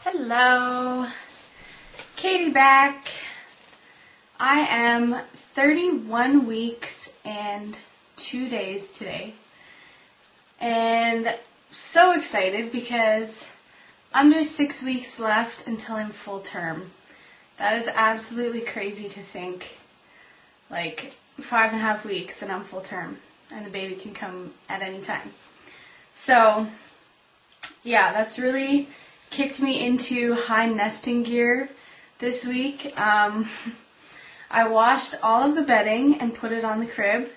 Hello, Katie back. I am 31 weeks and 2 days today, and so excited because under 6 weeks left until I'm full term. That is absolutely crazy to think, like 5.5 weeks and I'm full term and the baby can come at any time. So yeah, that's really kicked me into high nesting gear this week. I washed all of the bedding and put it on the crib.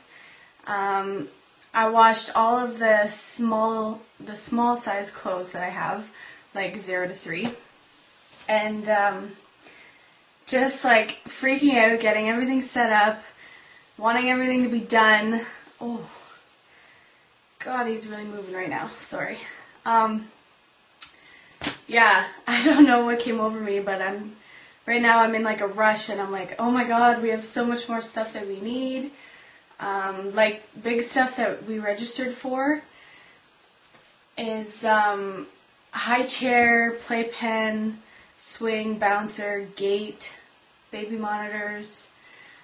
I washed all of the small size clothes that I have, like 0 to 3, and just like freaking out, getting everything set up, wanting everything to be done. Oh, God, he's really moving right now. Sorry. Yeah, I don't know what came over me, but right now I'm in like a rush, and I'm like, oh my God, we have so much more stuff that we need. Like big stuff that we registered for is high chair, playpen, swing, bouncer, gate, baby monitors.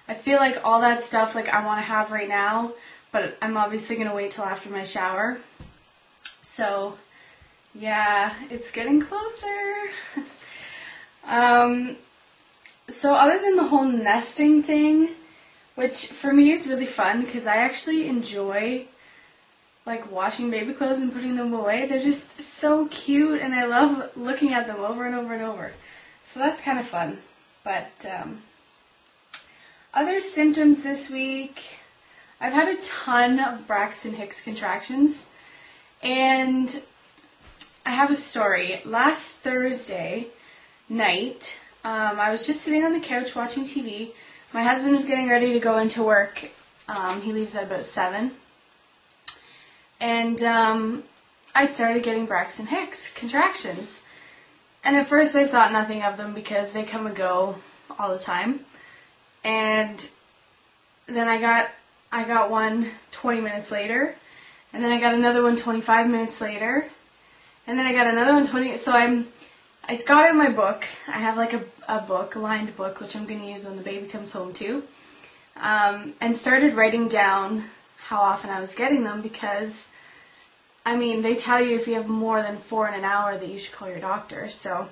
I feel like all that stuff like I want to have right now, but I'm obviously going to wait till after my shower. So yeah, it's getting closer. So other than the whole nesting thing, which for me is really fun because I actually enjoy like washing baby clothes and putting them away. They're just so cute and I love looking at them over and over and over. So that's kind of fun. But other symptoms this week, I've had a ton of Braxton Hicks contractions, and I have a story. Last Thursday night, I was just sitting on the couch watching TV. My husband was getting ready to go into work. He leaves at about 7. And I started getting Braxton Hicks contractions. And at first I thought nothing of them because they come and go all the time. And then I got one 20 minutes later. And then I got another one 25 minutes later. And then I got another one 20. So I got out my book. I have like a book, a lined book, which I'm going to use when the baby comes home too. And started writing down how often I was getting them because, I mean, they tell you if you have more than 4 in an hour that you should call your doctor. So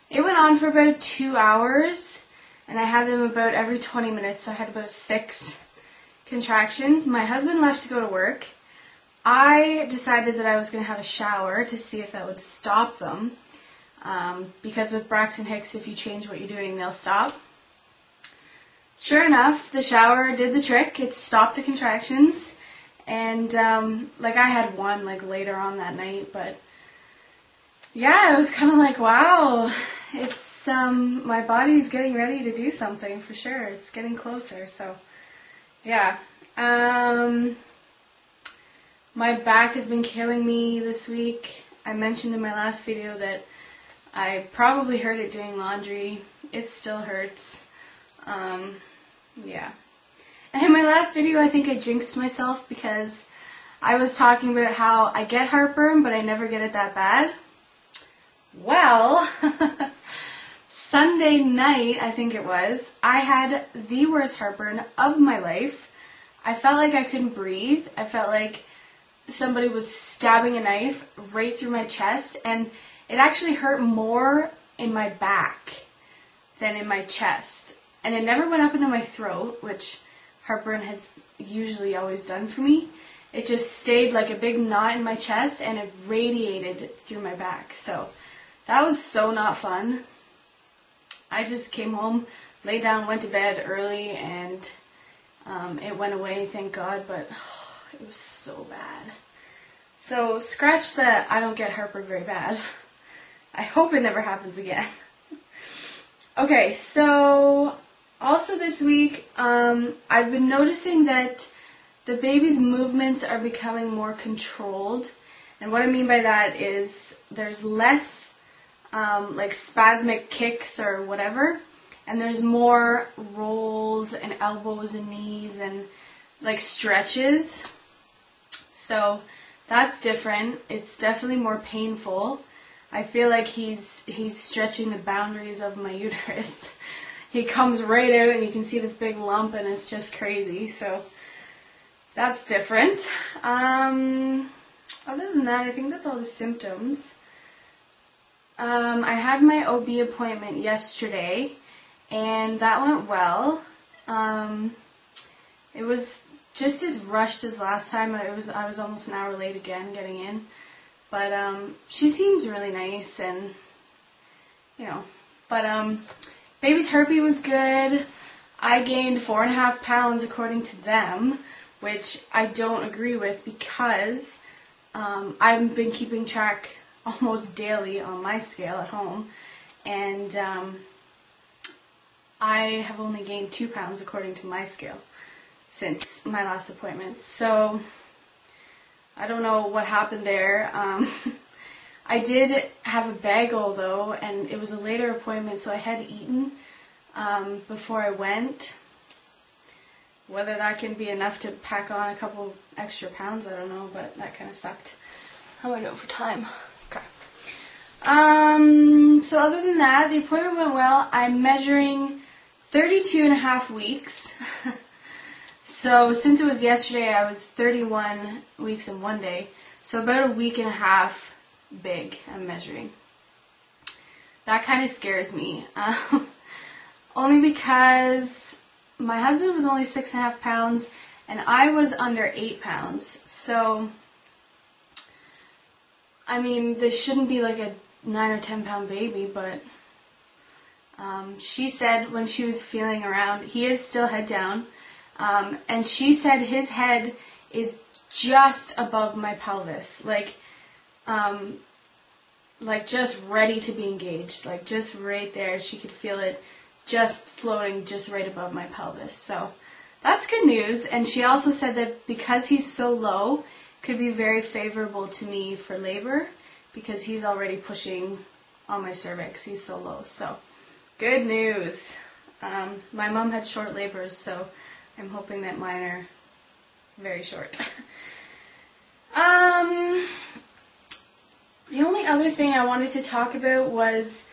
it went on for about 2 hours, and I had them about every 20 minutes, so I had about 6 contractions. My husband left to go to work. I decided that I was going to have a shower to see if that would stop them, because with Braxton Hicks, if you change what you're doing, they'll stop. Sure enough, the shower did the trick. It stopped the contractions, and like I had one like later on that night, but yeah, it was kind of like, wow, it's my body's getting ready to do something for sure. It's getting closer, so yeah. My back has been killing me this week. I mentioned in my last video that I probably hurt it doing laundry. It still hurts. Yeah. And in my last video, I think I jinxed myself because I was talking about how I get heartburn, but I never get it that bad. Well, Sunday night, I think it was, I had the worst heartburn of my life. I felt like I couldn't breathe. I felt like somebody was stabbing a knife right through my chest, and it actually hurt more in my back than in my chest. And it never went up into my throat, which heartburn has usually always done for me. It just stayed like a big knot in my chest, and it radiated through my back. So that was so not fun. I just came home, laid down, went to bed early, and it went away, thank God, but it was so bad. So scratch that I don't get heartburn very bad. I hope it never happens again. Okay, so also this week, I've been noticing that the baby's movements are becoming more controlled. And what I mean by that is there's less like spasmic kicks or whatever. And there's more rolls and elbows and knees and like stretches. So that's different. It's definitely more painful. I feel like he's stretching the boundaries of my uterus. He comes right out and you can see this big lump and it's just crazy. So that's different. Other than that, I think that's all the symptoms. I had my OB appointment yesterday and that went well. It was just as rushed as last time. I was almost an hour late again getting in. But she seems really nice and, you know. But baby's herpes was good. I gained 4.5 pounds according to them, which I don't agree with because I've been keeping track almost daily on my scale at home. And I have only gained 2 pounds according to my scale since my last appointment. So I don't know what happened there. I did have a bagel though, and it was a later appointment, so I had eaten before I went. Whether that can be enough to pack on a couple extra pounds, I don't know, but that kind of sucked. How am I doing for time? Okay. So other than that, the appointment went well. I'm measuring 32.5 weeks. So since it was yesterday, I was 31 weeks and 1 day. So about a week and a half big I'm measuring. That kind of scares me. Only because my husband was only 6.5 pounds and I was under 8 pounds. So, I mean, this shouldn't be like a 9 or 10 pound baby, but she said when she was feeling around, he is still head down. And she said his head is just above my pelvis, like just ready to be engaged, like just right there. She could feel it just floating just right above my pelvis. So that's good news. And she also said that because he's so low, could be very favorable to me for labor because he's already pushing on my cervix. He's so low. So good news. My mom had short labors, so I'm hoping that mine are very short. The only other thing I wanted to talk about was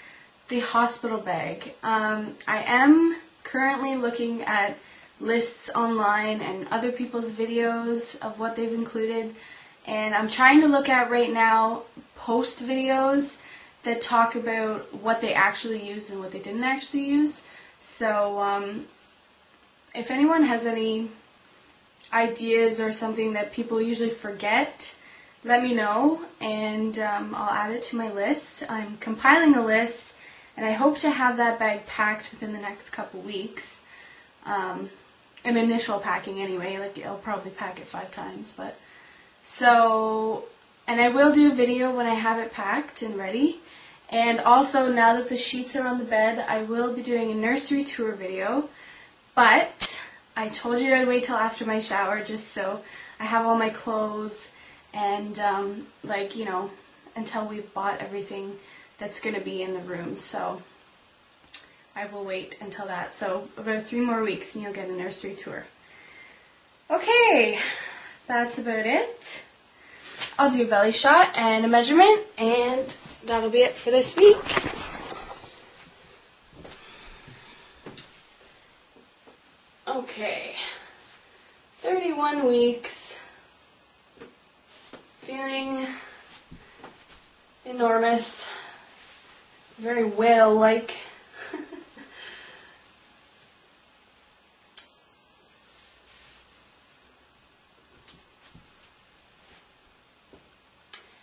the hospital bag. I am currently looking at lists online and other people's videos of what they've included, and I'm trying to look at right now post videos that talk about what they actually used and what they didn't actually use. So if anyone has any ideas or something that people usually forget, let me know and I'll add it to my list. I'm compiling a list and I hope to have that bag packed within the next couple weeks. An initial packing anyway, like I'll probably pack it 5 times. But so, and I will do a video when I have it packed and ready. And also now that the sheets are on the bed, I will be doing a nursery tour video. But I told you I'd wait till after my shower just so I have all my clothes and like, you know, until we've bought everything that's going to be in the room. So I will wait until that. So about 3 more weeks and you'll get a nursery tour. Okay, that's about it. I'll do a belly shot and a measurement and that'll be it for this week. Okay, 31 weeks, feeling enormous, very whale-like.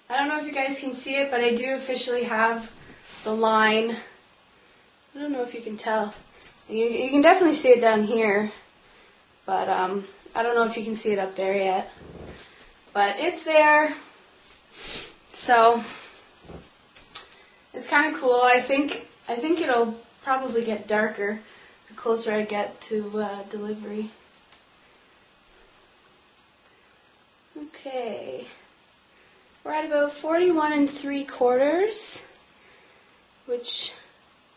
I don't know if you guys can see it, but I do officially have the line. I don't know if you can tell. You can definitely see it down here, but I don't know if you can see it up there yet. But it's there, so it's kind of cool. I think it'll probably get darker the closer I get to delivery. Okay, we're at about 41 3/4, which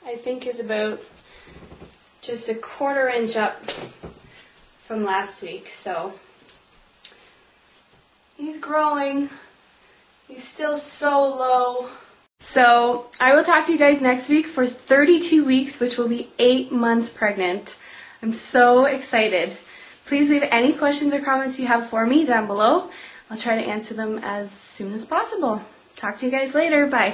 I think is about just a 1/4 inch up from last week. So he's growing. He's still so low. So I will talk to you guys next week for 32 weeks, which will be 8 months pregnant. I'm so excited. Please leave any questions or comments you have for me down below. I'll try to answer them as soon as possible. Talk to you guys later. Bye.